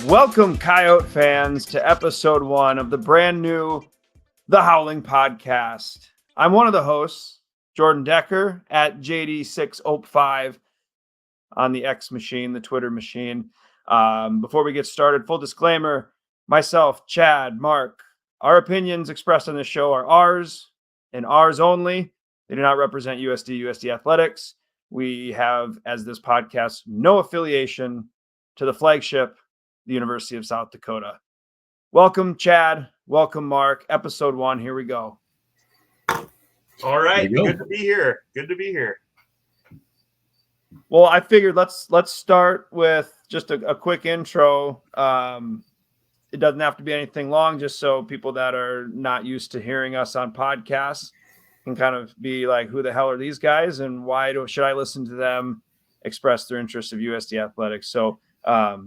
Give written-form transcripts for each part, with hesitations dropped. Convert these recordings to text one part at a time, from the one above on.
Welcome, Coyote fans, to episode 1 of the brand new The Howling podcast. I'm one of the hosts, Jordan Decker, at JD605 on the X machine, the Twitter machine. Before we get started, full disclaimer, myself, Chad, Mark, our opinions expressed on this show are ours and ours only. They do not represent USD Athletics. We have, as this podcast, no affiliation to the flagship, the University of South Dakota. Welcome, Chad. Welcome, Mark. Episode 1. Here we go. All right. Good to be here. Well, I figured let's start with just a quick intro. It doesn't have to be anything long, just so people that are not used to hearing us on podcasts can kind of be like, who the hell are these guys and why should I listen to them express their interest of USD Athletics? So I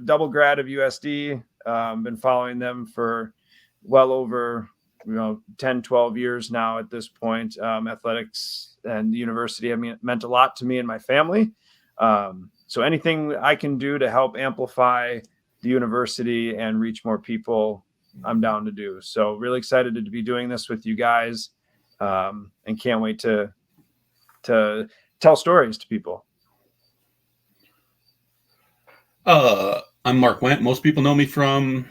double grad of USD, been following them for well over 10, 12 years now at this point. Athletics and the university have meant a lot to me and my family. So anything I can do to help amplify the university and reach more people, I'm down to do. So really excited to be doing this with you guys, and can't wait to tell stories to people. I'm Mark Wendt. Most people know me from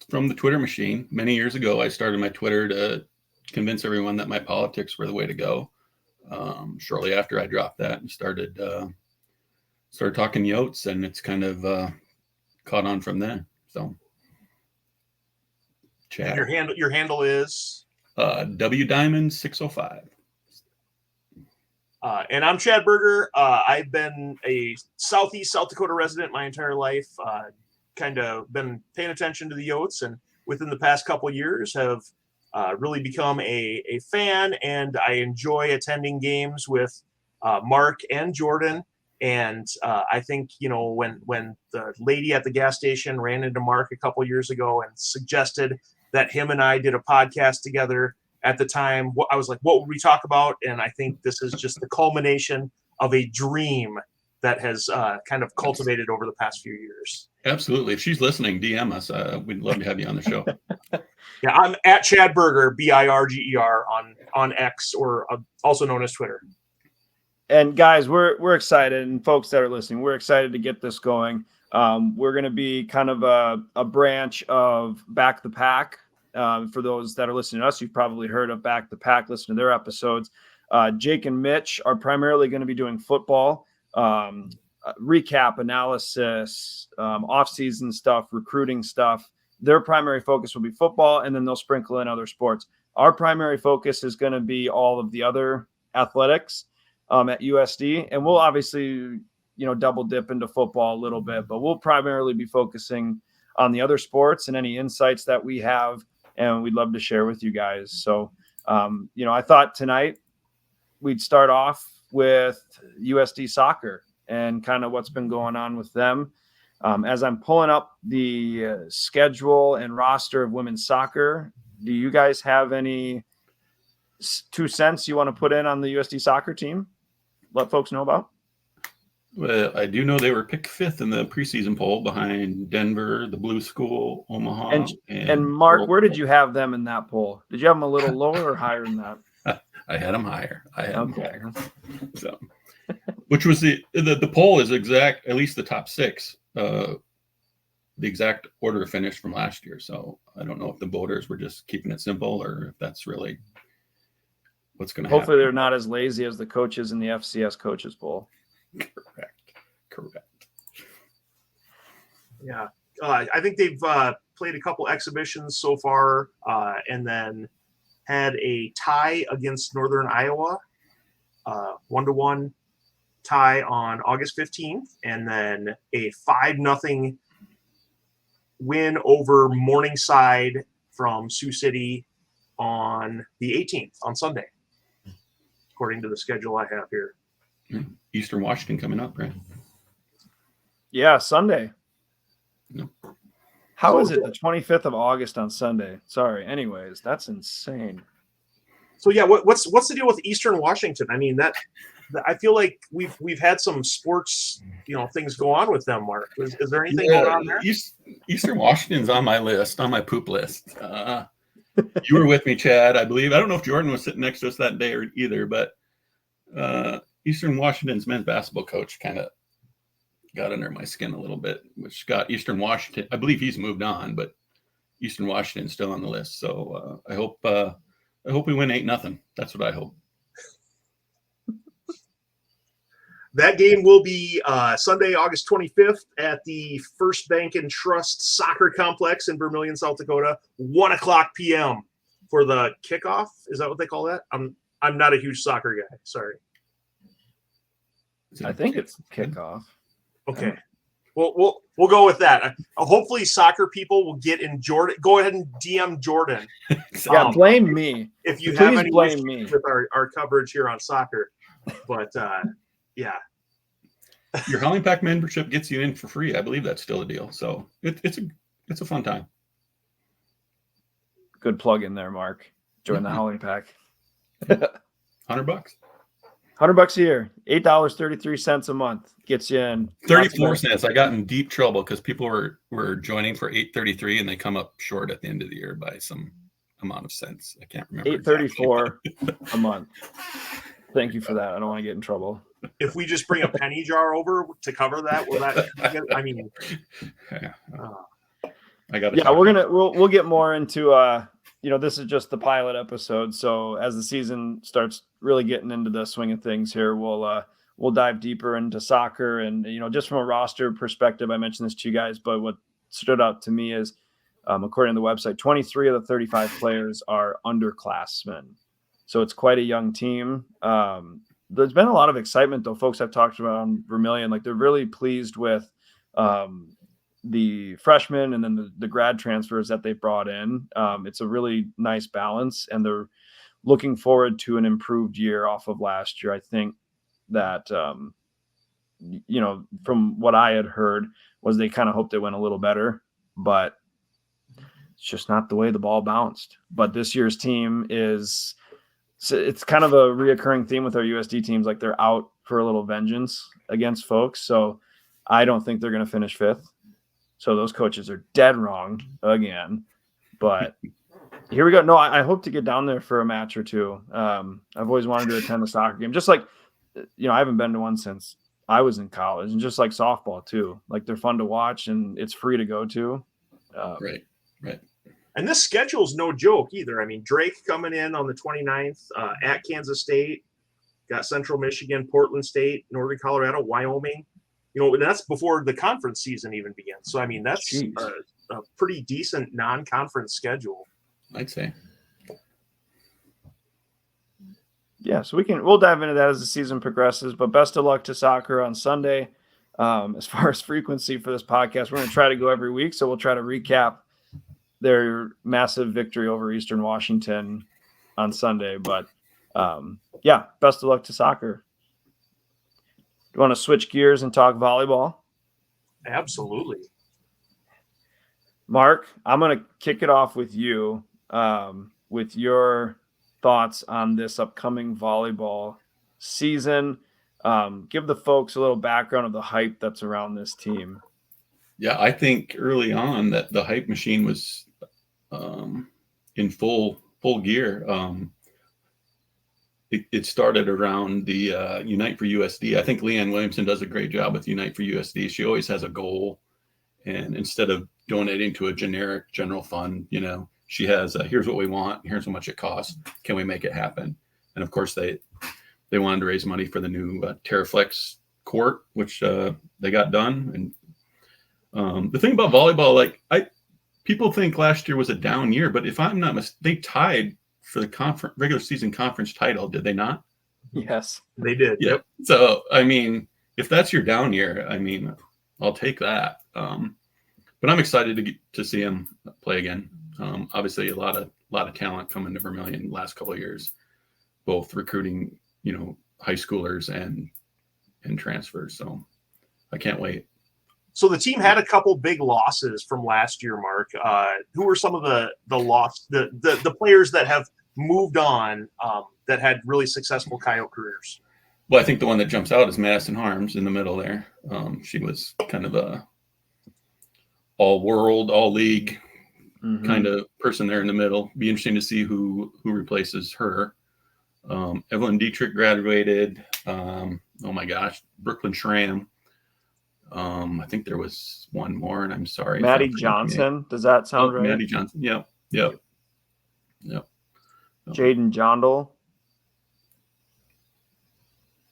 the Twitter machine. Many years ago, I started my Twitter to convince everyone that my politics were the way to go. Shortly after I dropped that and started talking Yotes, and it's kind of caught on from then. So, Chad. Your handle is WDiamond605. And I'm Chad Berger. I've been a Southeast South Dakota resident my entire life. Kind of been paying attention to the Yotes, and within the past couple of years have really become a fan. And I enjoy attending games with Mark and Jordan. And I think when the lady at the gas station ran into Mark a couple of years ago and suggested that him and I did a podcast together. At the time, I was like, what would we talk about? And I think this is just the culmination of a dream that has kind of cultivated over the past few years. Absolutely. If she's listening, DM us. We'd love to have you on the show. Yeah, I'm at Chad Berger, Birger on X, or also known as Twitter. And guys, we're excited, and folks that are listening, we're excited to get this going. We're going to be kind of a branch of Back the Pack. For those that are listening to us, you've probably heard of Back the Pack, listen to their episodes. Jake and Mitch are primarily going to be doing football, recap, analysis, off-season stuff, recruiting stuff. Their primary focus will be football, and then they'll sprinkle in other sports. Our primary focus is going to be all of the other athletics at USD, and we'll obviously, double dip into football a little bit, but we'll primarily be focusing on the other sports and any insights that we have, and we'd love to share with you guys. So, I thought tonight we'd start off with USD soccer and kind of what's been going on with them. As I'm pulling up the schedule and roster of women's soccer, do you guys have any 2 cents you want to put in on the USD soccer team? Let folks know about? Well, I do know they were picked 5th in the preseason poll behind Denver, the Blue School, Omaha. And Mark, where did you have them in that poll? Did you have them a little lower or higher than that? I had them higher. Them higher. So, which was the poll is exact, at least the top 6, the exact order of finish from last year. So I don't know if the voters were just keeping it simple or if that's really what's going to happen. Hopefully they're not as lazy as the coaches in the FCS coaches poll. Correct. Yeah. I think they've played a couple exhibitions so far, and then had a tie against Northern Iowa, 1-1 tie on August 15th, and then a 5-0 win over Morningside from Sioux City on the 18th, on Sunday, according to the schedule I have here. Eastern Washington coming up, right? Yeah, Sunday. No. How is it the 25th of August on Sunday? Sorry. Anyways, that's insane. So yeah, what's the deal with Eastern Washington? I mean, that I feel like we've had some sports, things go on with them. Mark, is there anything going on there? Eastern Washington's on my list, on my poop list. You were with me, Chad, I believe. I don't know if Jordan was sitting next to us that day or either, but Eastern Washington's men's basketball coach kind of got under my skin a little bit, which got Eastern Washington. I believe he's moved on, but Eastern Washington's still on the list. So I hope we win 8-0. That's what I hope. That game will be Sunday, August 25th at the First Bank and Trust Soccer Complex in Vermilion, South Dakota, 1:00 p.m. for the kickoff. Is that what they call that? I'm not a huge soccer guy. Sorry. I think it's kickoff. Okay. Well, we'll go with that. Hopefully, soccer people will get in Jordan. Go ahead and DM Jordan. Yeah, blame me. If you Please have any blame issues me with our coverage here on soccer. But, yeah. Your Howling Pack membership gets you in for free. I believe that's still a deal. So it's a fun time. Good plug in there, Mark. Join the Howling Pack. $100. $100 a year, $8.33 a month gets you in. 34 cents. I got in deep trouble because people were joining for $8.33 and they come up short at the end of the year by some amount of cents. I can't remember. $8.34 a month. Thank you for that. I don't want to get in trouble. If we just bring a penny jar over to cover that, will that? I mean, I got. Yeah, we'll get more into. This is just the pilot episode. So as the season starts really getting into the swing of things here, we'll dive deeper into soccer and just from a roster perspective. I mentioned this to you guys, but what stood out to me is, according to the website, 23 of the 35 players are underclassmen. So it's quite a young team. There's been a lot of excitement, though. Folks I've talked about on Vermilion, like they're really pleased with the freshmen and then the grad transfers that they've brought in. It's a really nice balance, and they're looking forward to an improved year off of last year. I think that, from what I had heard was they kind of hoped it went a little better, but it's just not the way the ball bounced. But this year's team it's kind of a reoccurring theme with our USD teams. Like they're out for a little vengeance against folks. So I don't think they're going to finish 5th. So those coaches are dead wrong again, but here we go. No, I hope to get down there for a match or two. I've always wanted to attend a soccer game, just like, I haven't been to one since I was in college, and just like softball too. Like they're fun to watch and it's free to go to. Right. And this schedule is no joke either. I mean, Drake coming in on the 29th at Kansas State, got Central Michigan, Portland State, Northern Colorado, Wyoming. And that's before the conference season even begins. So, I mean, that's a pretty decent non-conference schedule. I'd say. Yeah, so we'll dive into that as the season progresses. But best of luck to soccer on Sunday. As far as frequency for this podcast, we're going to try to go every week. So we'll try to recap their massive victory over Eastern Washington on Sunday. But best of luck to soccer. You want to switch gears and talk volleyball? Absolutely. Mark, I'm going to kick it off with you with your thoughts on this upcoming volleyball season. Give the folks a little background of the hype that's around this team. Yeah, I think early on that the hype machine was in full gear. It started around the Unite for USD. I think Leanne Williamson does a great job with Unite for USD. She always has a goal, and instead of donating to a generic general fund, she has here's what we want, here's how much it costs, can we make it happen? And of course they wanted to raise money for the new Terraflex court, which they got done. And the thing about volleyball, people think last year was a down year, but if I'm not mistaken, they tied for the regular season conference title, did they not? Yes, they did. Yeah. So, I mean, if that's your down year, I mean, I'll take that. But I'm excited to see him play again. Obviously, a lot of talent coming to Vermilion the last couple of years, both recruiting, high schoolers and transfers. So I can't wait. So the team had a couple big losses from last year, Mark. Who were some of the players that have moved on that had really successful Coyote careers? Well, I think the one that jumps out is Madison Harms in the middle there. She was kind of a all world, all league kind of person there in the middle. Be interesting to see who replaces her. Evelyn Dietrich graduated. Oh my gosh, Brooklyn Schramm. I think there was one more, and I'm sorry. Maddie Johnson. Does that sound right? Maddie Johnson. Yep. Jaden Jondal.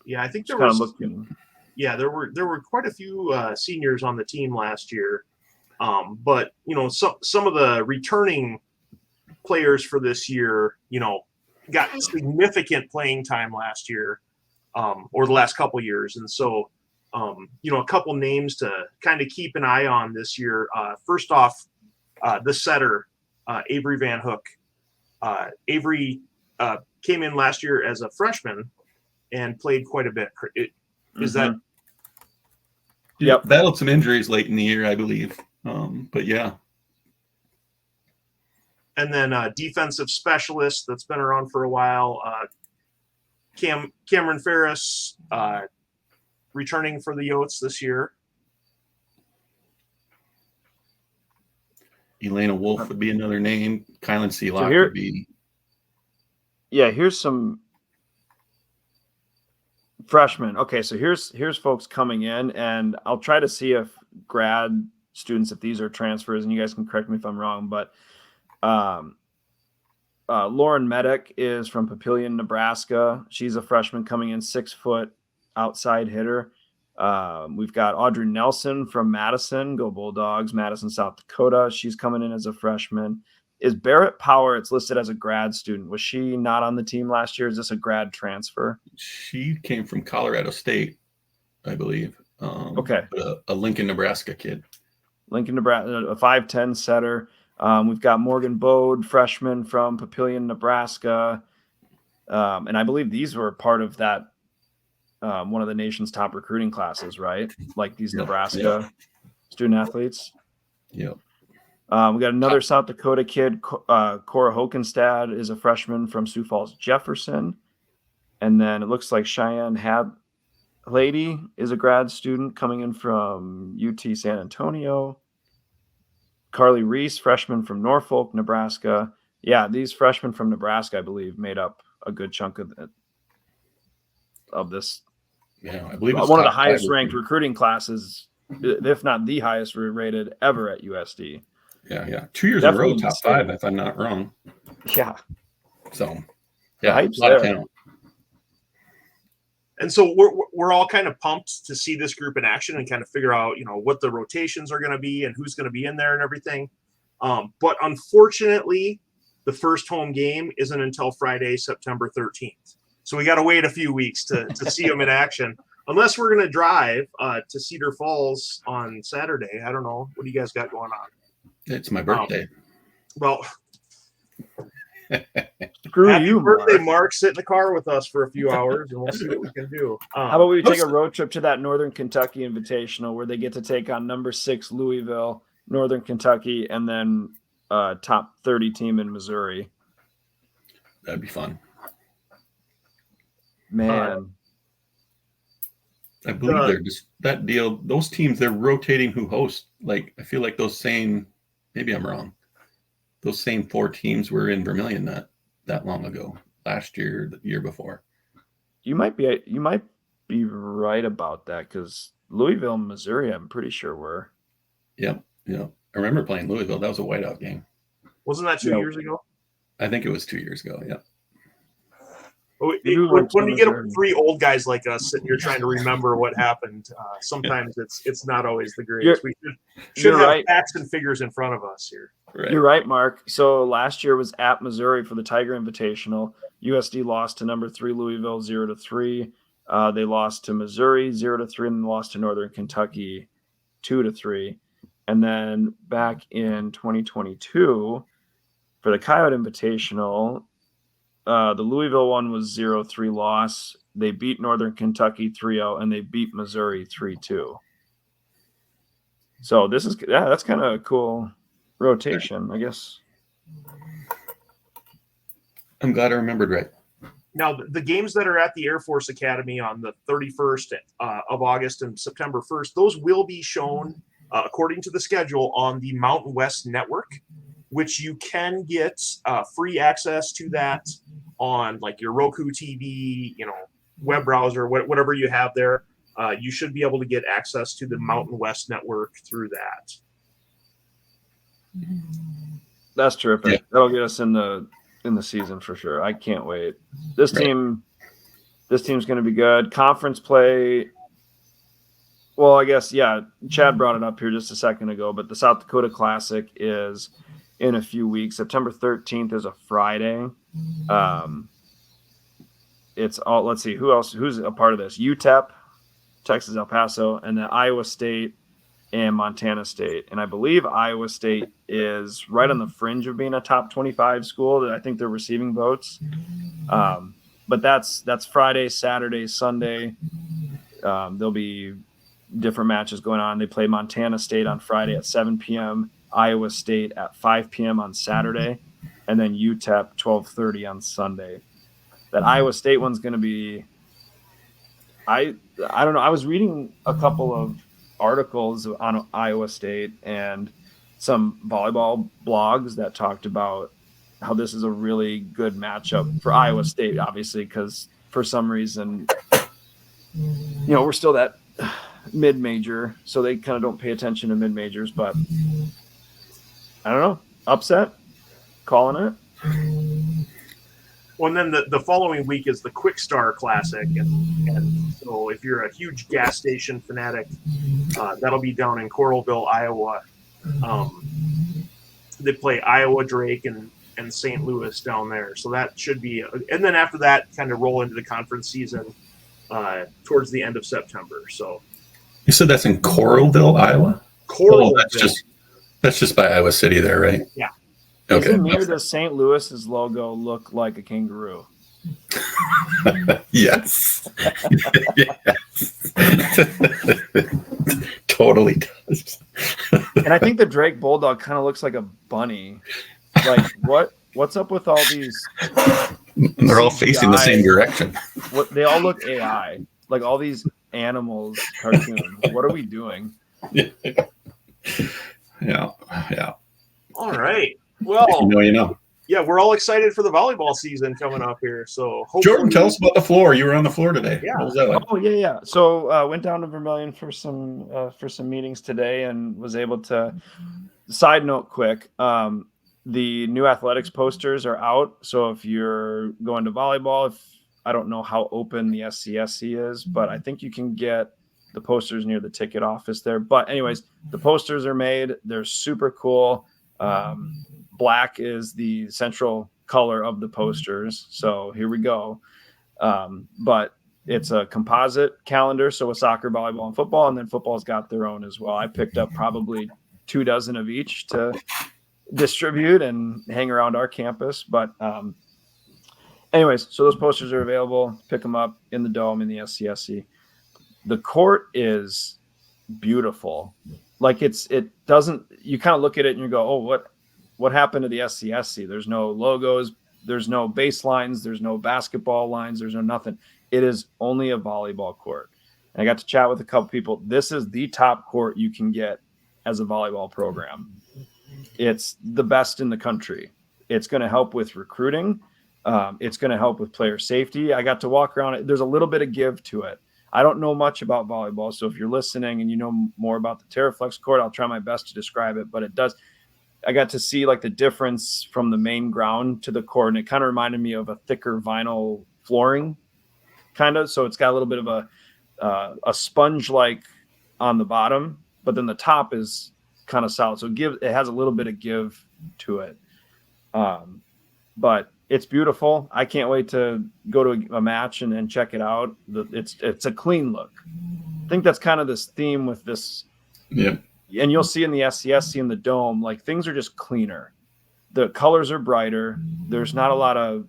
Yeah, I think there Kind was. of looking. Yeah, there were quite a few seniors on the team last year, but some of the returning players for this year, got significant playing time last year, or the last couple years, and so a couple names to kind of keep an eye on this year. First off, the setter, Avery Van Hook. Avery came in last year as a freshman and played quite a bit. Is that? Yep. Battled some injuries late in the year, I believe. But yeah. And then defensive specialist that's been around for a while, Cameron Ferris, returning for the Yotes this year. Elena Wolf would be another name. Kylan Seelock would be. Yeah, here's some freshmen. Okay, so here's folks coming in, and I'll try to see if grad students, if these are transfers, and you guys can correct me if I'm wrong, but Lauren Medic is from Papillion, Nebraska. She's a freshman coming in, 6 foot outside hitter. We've got Audrey Nelson from Madison, go Bulldogs, Madison, South Dakota. She's coming in as a freshman. Is Barrett Power, it's listed as a grad student. Was she not on the team last year? Is this a grad transfer? She came from Colorado State, I believe. Okay. A Lincoln, Nebraska kid. Lincoln, Nebraska, a 5'10" setter. We've got Morgan Bode, freshman from Papillion, Nebraska. And I believe these were part of that, one of the nation's top recruiting classes, right? Like these Nebraska student athletes. Yep. We got another South Dakota kid, Cora Hokenstad is a freshman from Sioux Falls, Jefferson. And then it looks like Cheyenne Lady is a grad student coming in from UT San Antonio. Carly Reese, freshman from Norfolk, Nebraska. Yeah, these freshmen from Nebraska, I believe, made up a good chunk of this. Yeah, I believe it's one of the highest ranked recruiting classes, if not the highest rated ever at USD. Yeah. 2 years in a row, top 5, if I'm not wrong. Yeah. So, yeah, a lot of talent. And so we're all kind of pumped to see this group in action and kind of figure out, what the rotations are going to be and who's going to be in there and everything. But unfortunately, the first home game isn't until Friday, September 13th. So we got to wait a few weeks to see them in action, unless we're going to drive to Cedar Falls on Saturday. I don't know. What do you guys got going on? It's my birthday. Well, screw happy you, birthday, Mark. Sit in the car with us for a few hours, and we'll see what we can do. How about we take a road trip to that Northern Kentucky Invitational where they get to take on number 6 Louisville, Northern Kentucky, and then top 30 team in Missouri. That'd be fun. Man. I believe they're just that deal. Those teams, they're rotating who hosts. Like, I feel like those same, maybe I'm wrong. Those same 4 teams were in Vermilion not that long ago, last year, the year before. You might be right about that, because Louisville, Missouri, I'm pretty sure were. Yep. I remember playing Louisville. That was a whiteout game. Wasn't that 2 years ago? I think it was 2 years ago. Yeah. When you get 3 old guys like us sitting here trying to remember what happened, sometimes it's not always the greatest. We should have facts and figures in front of us here. Right. You're right, Mark. So last year was at Missouri for the Tiger Invitational. USD lost to number 3 Louisville 0-3. They lost to Missouri 0-3, and then lost to Northern Kentucky 2-3. And then back in 2022 for the Coyote Invitational, the Louisville one was 0-3 loss. They beat Northern Kentucky 3-0, and they beat Missouri 3-2. So that's kind of a cool rotation, I guess. I'm glad I remembered right. Now, the games that are at the Air Force Academy on the 31st of August and September 1st, those will be shown according to the schedule on the Mountain West Network, which you can get free access to that on like your Roku TV, web browser, whatever you have there. You should be able to get access to the Mountain West Network through that. That's terrific. Yeah. That'll get us in the season for sure. I can't wait. This team's going to be good. Conference play. Well, I guess, yeah, Chad brought it up here just a second ago, but the South Dakota Classic is in a few weeks. September 13th is a Friday. It's all, let's see, who's a part of this? UTEP, Texas El Paso, and then Iowa State and Montana State. And I believe Iowa State is right on the fringe of being a top 25 school. I think they're receiving votes. But that's Friday, Saturday, Sunday. There'll be different matches going on. They play Montana State on Friday at 7 p.m., Iowa State at 5 p.m. on Saturday, and then UTEP 12:30 on Sunday. That Iowa State one's going to be I don't know. I was reading a couple of articles on Iowa State and some volleyball blogs that talked about how this is a really good matchup for Iowa State, obviously, because for some reason, we're still that mid-major, so they kind of don't pay attention to mid-majors, but I don't know. Upset? Calling it? Well, and then the following week is the Quick Star Classic, and so if you're a huge gas station fanatic, that'll be down in Coralville, Iowa. They play Iowa, Drake, and St. Louis down there, so that should be. And then after that, kind of roll into the conference season towards the end of September. So you said that's in Coralville, Iowa. Coralville. Oh, that's just by Iowa City there, right? Yeah. Okay. Isn't near does St. Louis's logo look like a kangaroo? Yes. Totally does. And I think the Drake Bulldog kind of looks like a bunny. Like what's up with all these? They're all facing the same direction. They all look AI. Like all these animals cartoons. What are we doing? Yeah. All right. Well, you know. Yeah, we're all excited for the volleyball season coming up here. So, Jordan, tell us about the floor. You were on the floor today. Yeah. What was that like? Oh yeah. So went down to Vermilion for some meetings today, and was able to. Side note, quick. The new athletics posters are out. So if you're going to volleyball, I don't know how open the SCSC is, but I think you can get the posters near the ticket office there. But anyways, the posters are made. They're super cool. Black is the central color of the posters. So here we go. But it's a composite calendar. So with soccer, volleyball, and football, and then football's got their own as well. I picked up probably 24 of each to distribute and hang around our campus. But anyways, so those posters are available. Pick them up in the dome in the SCSC. The court is beautiful. Like it doesn't, you kind of look at it and you go, oh, what happened to the SCSC? There's no logos, there's no baselines, there's no basketball lines, there's no nothing. It is only a volleyball court. And I got to chat with a couple people. This is the top court you can get as a volleyball program. It's the best in the country. It's going to help with recruiting. It's going to help with player safety. I got to walk around it. There's a little bit of give to it. I don't know much about volleyball, so if you're listening and you know more about the Terraflex court, I'll try my best to describe it, but it does. I got to see like the difference from the main ground to the court, and it kind of reminded me of a thicker vinyl flooring, kind of. So it's got a little bit of a sponge like on the bottom, but then the top is kind of solid. So it has a little bit of give to it. But it's beautiful. I can't wait to go to a match and check it out. It's a clean look. I think that's kind of this theme with this. Yeah. And you'll see in the SCSC in the dome, like things are just cleaner. The colors are brighter. There's not a lot of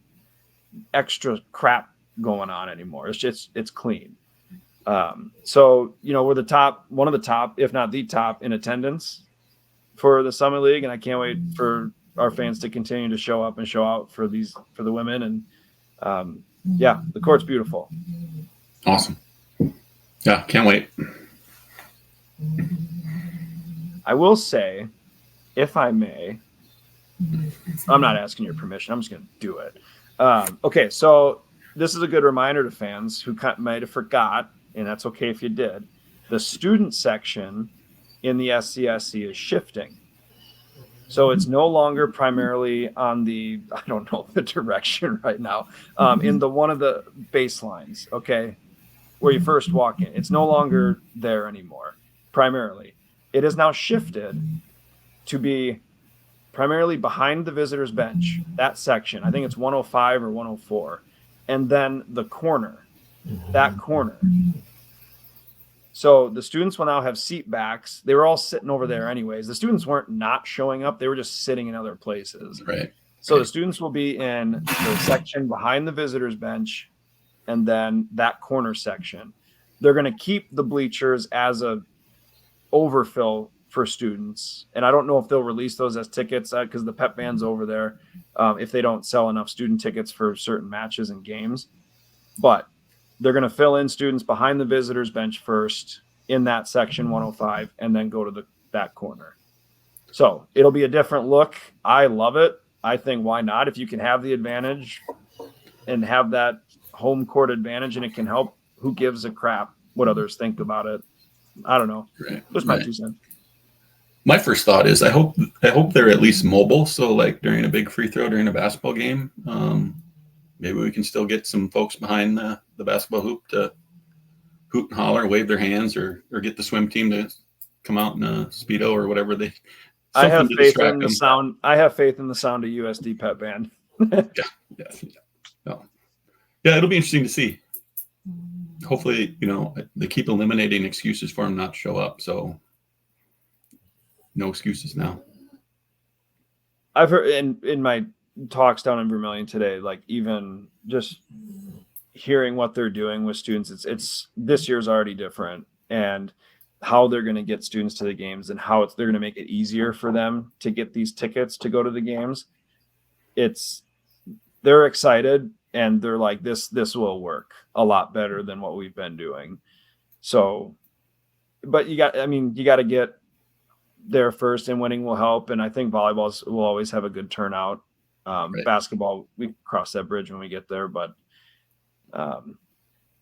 extra crap going on anymore. It's clean. So, we're one of the top, if not the top in attendance for the Summit League. And I can't wait for our fans to continue to show up and show out for the women. And Yeah, the court's beautiful. Awesome. Yeah, can't wait. I will say, if I may, I'm not asking your permission. I'm just going to do it. Okay, so this is a good reminder to fans who might have forgot, and that's okay if you did. The student section in the SCSC is shifting. So it's no longer primarily on the, I don't know the direction right now, in the one of the baselines, okay, where you first walk in. It's no longer there anymore, primarily. It is now shifted to be primarily behind the visitors bench, that section. I think it's 105 or 104. And then the corner, that corner. So the students will now have seat backs. They were all sitting over there anyways. The students weren't not showing up. They were just sitting in other places. Right. So the students will be in the section behind the visitors bench and then that corner section. They're going to keep the bleachers as a overfill for students. And I don't know if they'll release those as tickets because the pep band's over there if they don't sell enough student tickets for certain matches and games. But they're going to fill in students behind the visitors bench first in that section 105 and then go to that corner. So it'll be a different look. I love it. I think why not? If you can have the advantage and have that home court advantage and it can help, who gives a crap what others think about it? I don't know. Right. Just my 2 cents. My first thought is I hope they're at least mobile. So like during a big free throw during a basketball game, maybe we can still get some folks behind the basketball hoop to hoot and holler, wave their hands, or get the swim team to come out in a Speedo or whatever they. I have faith in the sound. I have faith in the sound of USD pep band. Yeah, it'll be interesting to see. Hopefully, they keep eliminating excuses for them not to show up. So no excuses now. I've heard in my talks down in Vermilion today, like even just hearing what they're doing with students, it's this year's already different, and how they're going to get students to the games and how they're going to make it easier for them to get these tickets to go to the games. They're excited and they're like, this will work a lot better than what we've been doing. So, but you got to get there first, and winning will help. And I think volleyball will always have a good turnout. Right. Basketball, we cross that bridge when we get there, but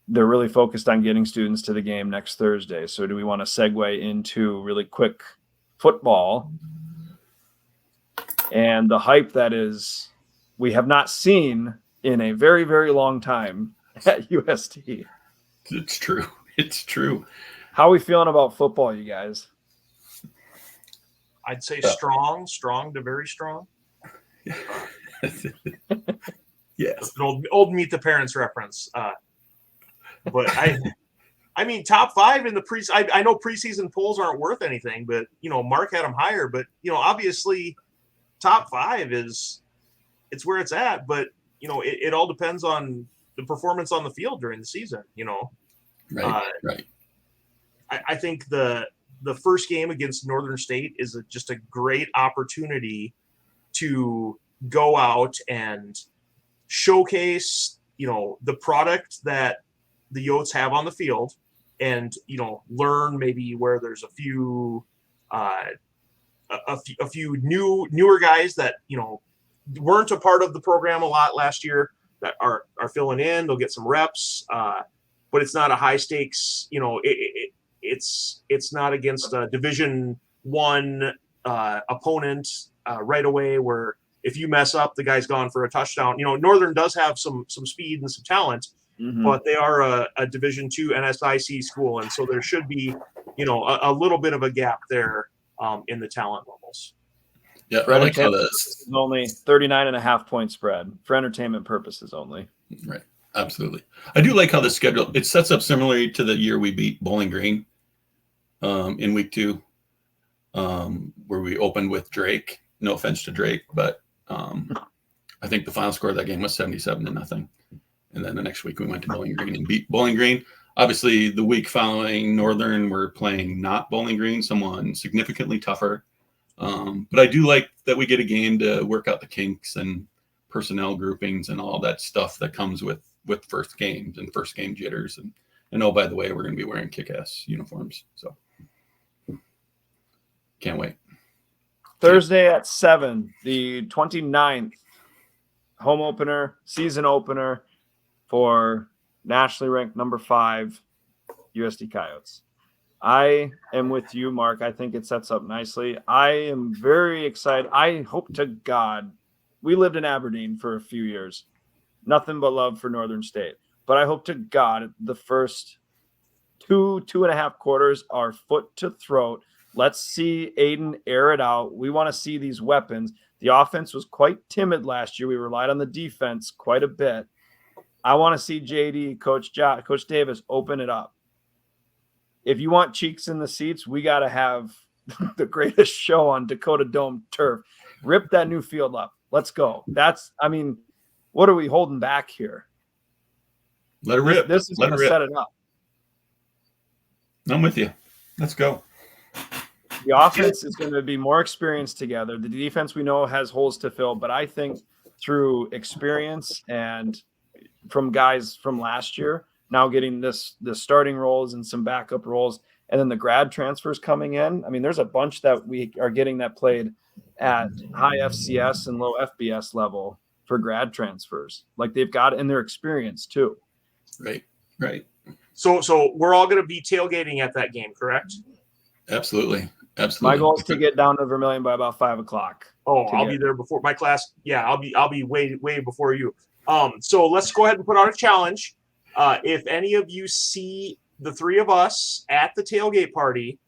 they're really focused on getting students to the game next Thursday. So do we want to segue into really quick football and the hype that is we have not seen in a very, very long time at UST? It's true. It's true. How are we feeling about football, you guys? I'd say strong to very strong. Yes. An old Meet the Parents reference. But I mean, top 5 in the I know preseason polls aren't worth anything, but Mark had them higher. But obviously, top 5 it's where it's at. But it all depends on the performance on the field during the season. Right. I think the first game against Northern State is just a great opportunity to go out and showcase the product that the Yotes have on the field, and learn maybe where there's a few newer guys that weren't a part of the program a lot last year that are filling in. They'll get some reps, but it's not a high stakes. It's not against a Division I opponent right away, where if you mess up, the guy's gone for a touchdown. Northern does have some speed and some talent. Mm-hmm. But they are a Division II NSIC school, and so there should be, a little bit of a gap there in the talent levels. Yeah, I like how this is only 39.5 point spread for entertainment purposes only. Right, absolutely. I do like how the schedule it sets up similarly to the year we beat Bowling Green in week 2, where we opened with Drake. No offense to Drake, but I think the final score of that game was 77-0. And then the next week we went to Bowling Green and beat Bowling Green. Obviously, the week following Northern, we're playing not Bowling Green, someone significantly tougher. But I do like that we get a game to work out the kinks and personnel groupings and all that stuff that comes with with first games and first game jitters. And oh, by the way, we're going to be wearing kick-ass uniforms. So can't wait. Thursday at 7, the 29th, home opener, season opener for nationally ranked number 5 USD Coyotes. I am with you, Mark. I think it sets up nicely. I am very excited. I hope to God, we lived in Aberdeen for a few years. Nothing but love for Northern State. But I hope to God the first 2.5 quarters are foot to throat. Let's see Aiden air it out. We want to see these weapons. The offense was quite timid last year. We relied on the defense quite a bit. I want to see JD, Coach Davis, open it up. If you want cheeks in the seats, we got to have the greatest show on Dakota Dome turf. Rip that new field up. Let's go. What are we holding back here? Let it rip. This is going to set it up. I'm with you. Let's go. The offense is going to be more experienced together. The defense we know has holes to fill, but I think through experience and from guys from last year, now getting the starting roles and some backup roles, and then the grad transfers coming in. I mean, there's a bunch that we are getting that played at high FCS and low FBS level for grad transfers. Like they've got in their experience too. Right. So we're all going to be tailgating at that game, correct? Absolutely. My goal is to get down to Vermilion by about 5:00. Oh, I'll be there before my class. Yeah, I'll be way before you. So let's go ahead and put out a challenge. If any of you see the 3 of us at the tailgate party,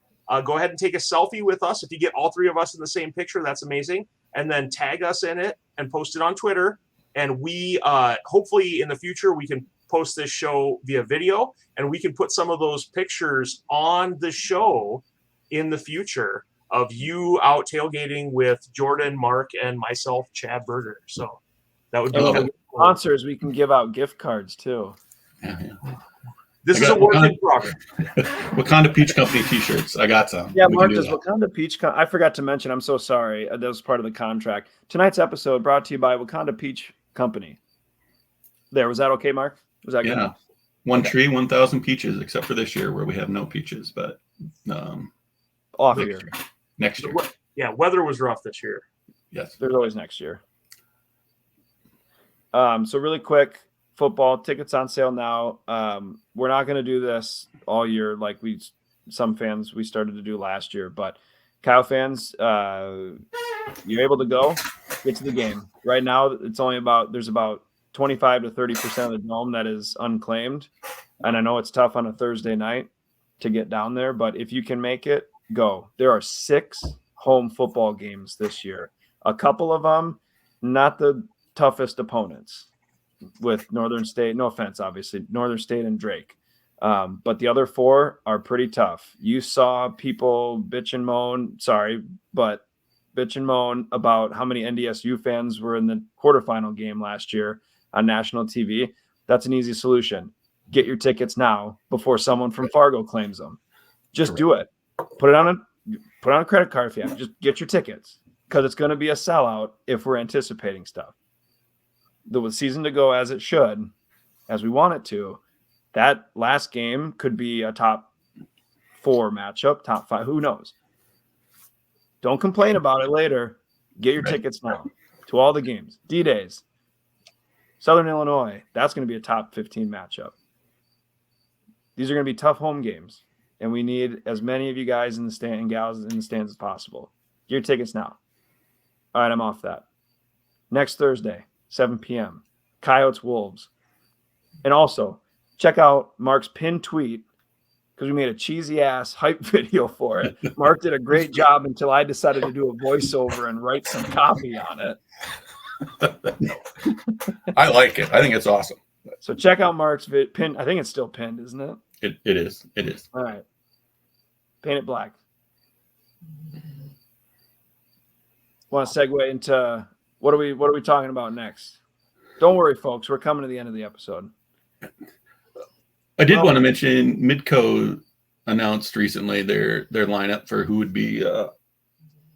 go ahead and take a selfie with us. If you get all 3 of us in the same picture, that's amazing. And then tag us in it and post it on Twitter. And we hopefully in the future we can post this show via video, and we can put some of those pictures on the show in the future of you out tailgating with Jordan, Mark, and myself, Chad Berger. So that would be cool. Sponsors, we can give out gift cards too. Yeah. This is a work in progress. Wakanda Peach Company t-shirts. I got some. Yeah, Mark, does Wakanda Peach I forgot to mention, I'm so sorry. That was part of the contract. Tonight's episode brought to you by Wakanda Peach Company. Was that okay, Mark? Was that good? Yeah. One tree, 1,000 peaches, except for this year where we have no peaches, but off year. Next year. Yeah, weather was rough this year. Yes. There's always next year. So really quick, football tickets on sale now. We're not going to do this all year like some fans we started to do last year, but Cow fans, you're able to go, get to the game. Right now, it's only there's about 25 to 30% of the dome that is unclaimed. And I know it's tough on a Thursday night to get down there, but if you can make it, go. There are 6 home football games this year. A couple of them, not the toughest opponents with Northern State. No offense, obviously, Northern State and Drake. But the other 4 are pretty tough. You saw people bitch and moan about how many NDSU fans were in the quarterfinal game last year on national TV. That's an easy solution. Get your tickets now before someone from Fargo claims them. Just do it. Put it on a credit card if you have. Just get your tickets because it's going to be a sellout if we're anticipating stuff. The season to go as it should, as we want it to. That last game could be a top 4 matchup, top 5. Who knows? Don't complain about it later. Get your tickets now to all the games. D-Days. Southern Illinois, that's going to be a top 15 matchup. These are going to be tough home games, and we need as many of you guys in the stand and gals in the stands as possible. Get your tickets now. All right, I'm off that. Next Thursday, 7 p.m., Coyotes Wolves. And also, check out Mark's pinned tweet because we made a cheesy-ass hype video for it. Mark did a great job until I decided to do a voiceover and write some copy on it. I like it. I think it's awesome. So check out Mark's pin. I think it's still pinned, isn't it? It is. All right. Paint it black. Want to segue into what are we talking about next? Don't worry, folks. We're coming to the end of the episode. I did want to mention Midco announced recently their lineup for who would be not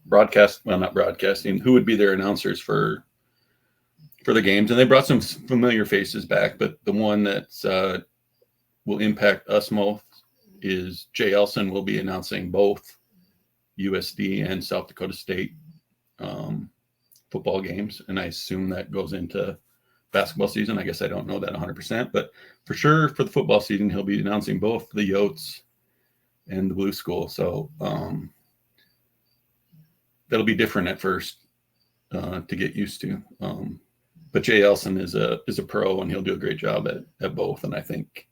broadcasting, who would be their announcers for for the games, and they brought some familiar faces back, but the one that's will impact us most is Jay Elson will be announcing both USD and South Dakota State football games, and I assume that goes into basketball season. I guess I don't know that 100%, but for sure for the football season, he'll be announcing both the Yotes and the Blue School. So that'll be different at first to get used to. But Jay Elson is a pro, and he'll do a great job at both. And I think,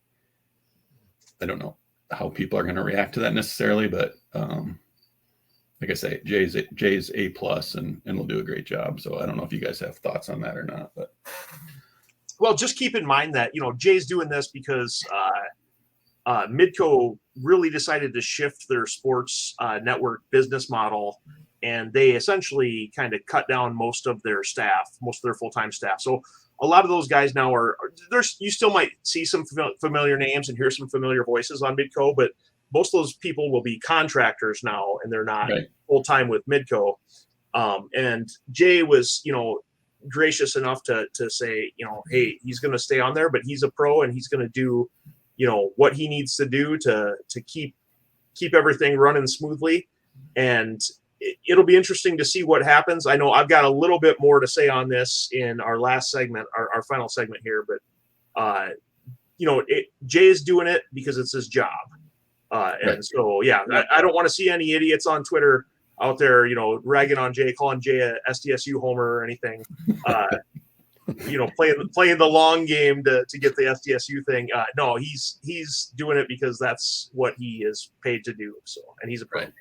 I don't know how people are going to react to that necessarily, but like I say, Jay's A plus and will do a great job. So I don't know if you guys have thoughts on that or not, but. Well, just keep in mind that, Jay's doing this because Midco really decided to shift their sports network business model, and they essentially kind of cut down most of their full-time staff. So a lot of those guys now you still might see some familiar names and hear some familiar voices on Midco, but most of those people will be contractors now, and they're not full-time with Midco. And Jay was, gracious enough to say, hey, he's going to stay on there, but he's a pro, and he's going to do, what he needs to do to keep everything running smoothly. And it'll be interesting to see what happens. I know I've got a little bit more to say on this in our last segment, our final segment here, but Jay is doing it because it's his job. And so, yeah, I don't want to see any idiots on Twitter out there, ragging on Jay, calling Jay a SDSU homer or anything, playing the long game to get the SDSU thing. No, he's doing it because that's what he is paid to do. So, and he's a pro. Right.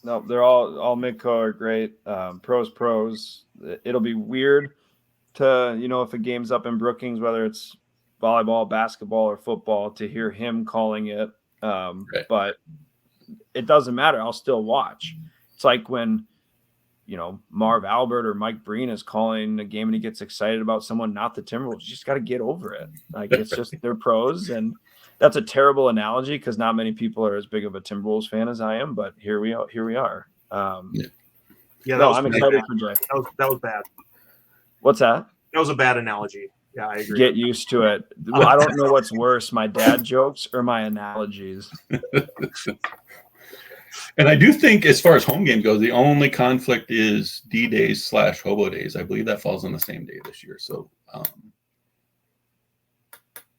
No, they're all Midco are great. Pros. It'll be weird to, if a game's up in Brookings, whether it's volleyball, basketball, or football, to hear him calling it. But it doesn't matter. I'll still watch. It's like when, Marv Albert or Mike Breen is calling a game and he gets excited about someone, not the Timberwolves. You just got to get over it. Like, it's just, they're pros. And that's a terrible analogy because not many people are as big of a Timberwolves fan as I am, but here we are. I'm excited for Jay. That was bad. What's that? That was a bad analogy. Yeah, I agree. Get used to it. Well, I don't know what's worse, my dad jokes or my analogies. And I do think, as far as home game goes, the only conflict is D-Days / Hobo Days. I believe that falls on the same day this year. So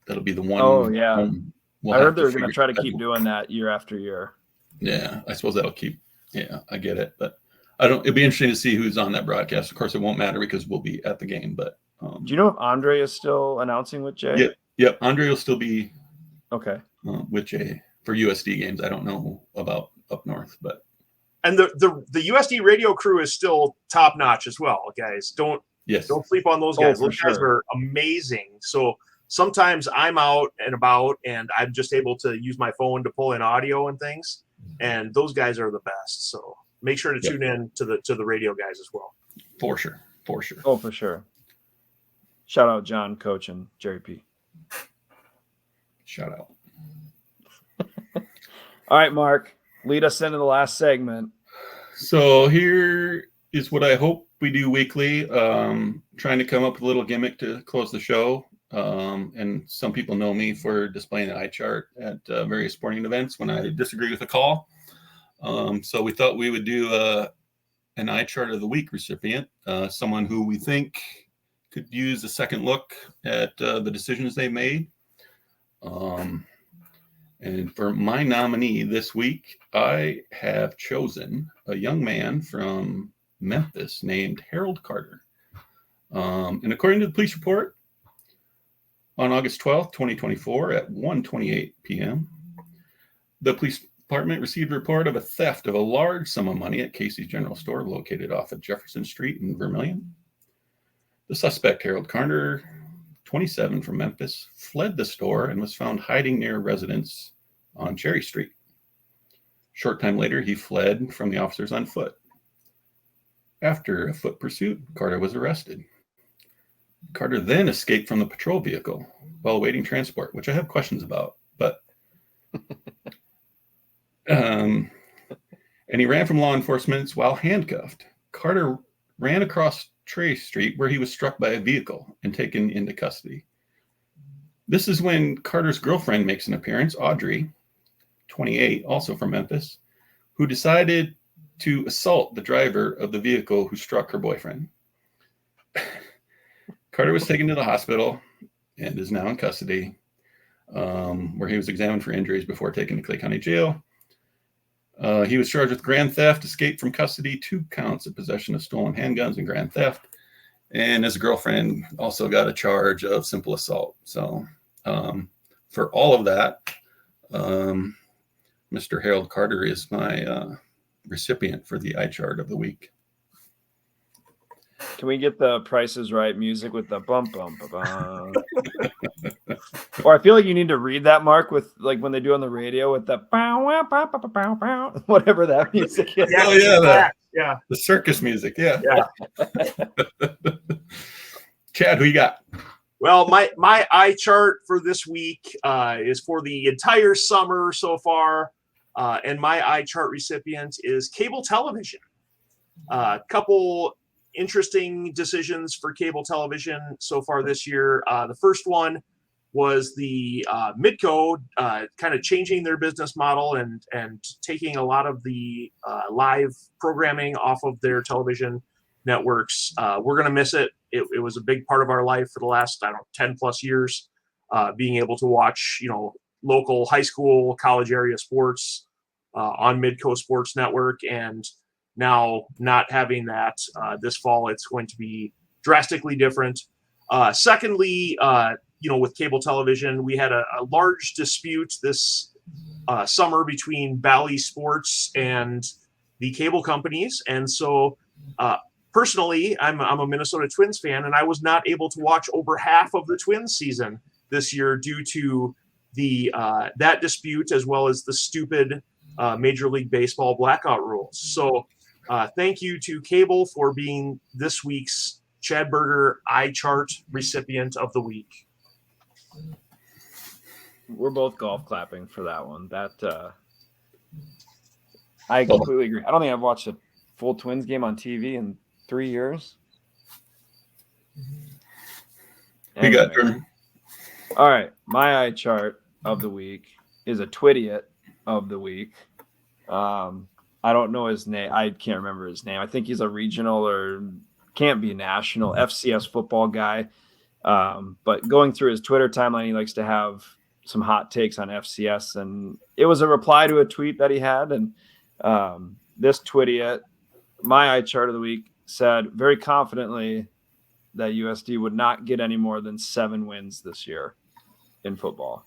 that'll be the one. Oh, yeah. I heard they're going to try to keep doing that year after year. Yeah, I suppose that'll keep. Yeah, I get it. But it'll be interesting to see who's on that broadcast. Of course, it won't matter because we'll be at the game. But do you know if Andre is still announcing with Jay? Yep. Andre will still be with Jay for USD games. I don't know about up north, but the USD radio crew is still top notch as well, guys. Don't sleep on those guys. Those guys are amazing. So sometimes I'm out and about and I'm just able to use my phone to pull in audio and things, and those guys are the best. So make sure to tune in to the radio guys as well. For sure. Oh, for sure. Shout out John, Coach, and Jerry P. Shout out. All right, Mark, lead us into the last segment. So here is what I hope we do weekly. Trying to come up with a little gimmick to close the show. And some people know me for displaying an eye chart at various sporting events when I disagree with a call. So we thought we would do an eye chart of the week recipient, someone who we think could use a second look at the decisions they made. And for my nominee this week, I have chosen a young man from Memphis named Harold Carter. And according to the police report, on August 12th, 2024 at 1:28 p.m., the police department received a report of a theft of a large sum of money at Casey's General Store located off of Jefferson Street in Vermilion. The suspect, Harold Carter, 27, from Memphis, fled the store and was found hiding near a residence on Cherry Street. Short time later, he fled from the officers on foot. After a foot pursuit, Carter was arrested. Carter then escaped from the patrol vehicle while awaiting transport, which I have questions about, but and he ran from law enforcement while handcuffed. Carter ran across Trey Street, where he was struck by a vehicle and taken into custody. This is when Carter's girlfriend makes an appearance, Audrey, 28, also from Memphis, who decided to assault the driver of the vehicle who struck her boyfriend. Carter was taken to the hospital and is now in custody, where he was examined for injuries before taken to Clay County Jail. He was charged with grand theft, escape from custody, 2 counts of possession of stolen handguns and grand theft. And his girlfriend also got a charge of simple assault. So for all of that, Mr. Harold Carter is my recipient for the eye chart of the week. Can we get the Price is Right music with the bump bump bump? Or I feel like you need to read that, Mark, with like when they do on the radio with the bow, bow, bow, bow, bow, bow, whatever that music is. Yeah. The circus music. Yeah. Yeah. Chad, who you got? Well, my eye chart for this week is for the entire summer so far. And my eye chart recipient is cable television. A couple interesting decisions for cable television so far this year. The first one was the Midco kind of changing their business model and taking a lot of the live programming off of their television networks. We're going to miss it. It was a big part of our life for the last, 10 plus years, being able to watch, local high school, college area sports on Midco Sports Network. And now not having that this fall, it's going to be drastically different. Secondly, with cable television, we had a large dispute this summer between Bally Sports and the cable companies. And so personally, I'm a Minnesota Twins fan, and I was not able to watch over half of the Twins season this year due to the that dispute, as well as the stupid Major League Baseball blackout rules. So thank you to cable for being this week's Chad Berger eye chart recipient of the week. We're both golf clapping for that one. That I completely agree. I don't think I've watched a full Twins game on TV in 3 years. You got Turner. All right, my eye chart of the week is a Twidiot of the week. I don't know his name. I can't remember his name. I think he's a regional or can't be national FCS football guy. But going through his Twitter timeline, he likes to have some hot takes on FCS. And it was a reply to a tweet that he had. And this Twidiot, my eye chart of the week, said very confidently that USD would not get any more than 7 wins this year in football.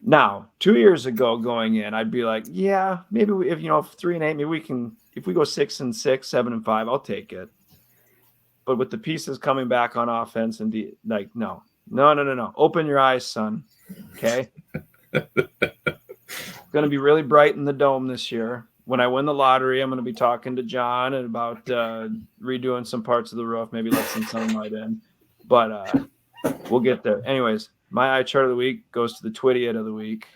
Now, 2 years ago going in, I'd be like, yeah, maybe if 3-8, maybe we can, if we go 6-6, 7-5, I'll take it. But with the pieces coming back on offense and no. Open your eyes, son. Okay. Going to be really bright in the dome this year. When I win the lottery, I'm going to be talking to John about redoing some parts of the roof, maybe let some sunlight in. But we'll get there. Anyways, my eye chart of the week goes to the Twidiot of the week,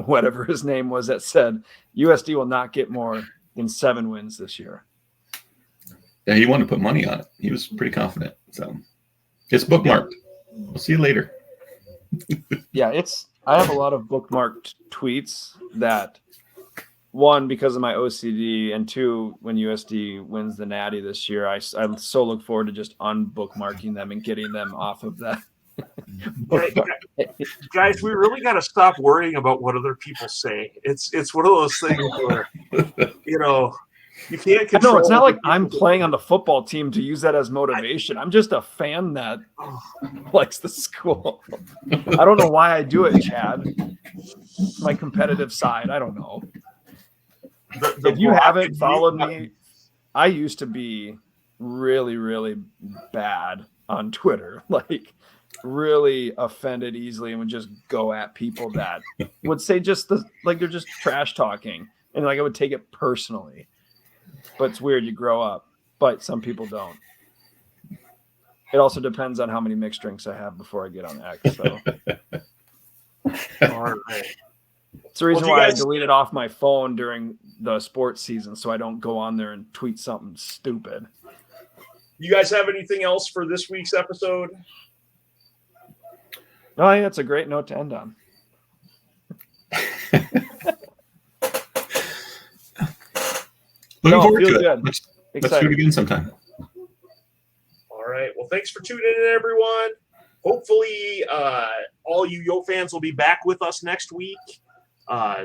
whatever his name was, that said USD will not get more than 7 wins this year. Yeah, he wanted to put money on it. He was pretty confident. So it's bookmarked. We'll see you later. Yeah, I have a lot of bookmarked tweets that, one, because of my OCD, and two, when USD wins the Natty this year, I so look forward to just unbookmarking them and getting them off of that. Guys, we really got to stop worrying about what other people say. It's one of those things where, you can't control. No, it's not like I'm playing on the football team to use that as motivation. I'm just a fan that likes the school. I don't know why I do it, Chad. My competitive side, I don't know. If you haven't followed me, I used to be really, really bad on Twitter. Like, really offended easily and would just go at people that would say they're just trash talking. And I would take it personally. But it's weird. You grow up, but some people don't. It also depends on how many mixed drinks I have before I get on X. So. All right. It's the reason do you why I guys- deleted off my phone during the sports season, so I don't go on there and tweet something stupid. You guys have anything else for this week's episode? No, I think that's a great note to end on. Looking forward feels to it. good. Let's do Excited. it again sometime. All right. Well, thanks for tuning in, everyone. Hopefully, all you Yote fans will be back with us next week.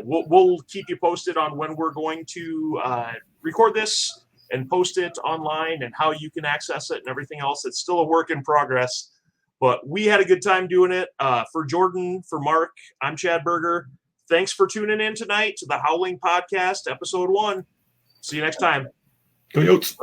We'll keep you posted on when we're going to record this and post it online and how you can access it and everything else. It's still a work in progress, but we had a good time doing it. For Jordan, for Mark, I'm Chad Berger. Thanks for tuning in tonight to the Howling Podcast, Episode 1. See you next time. Go Yotes.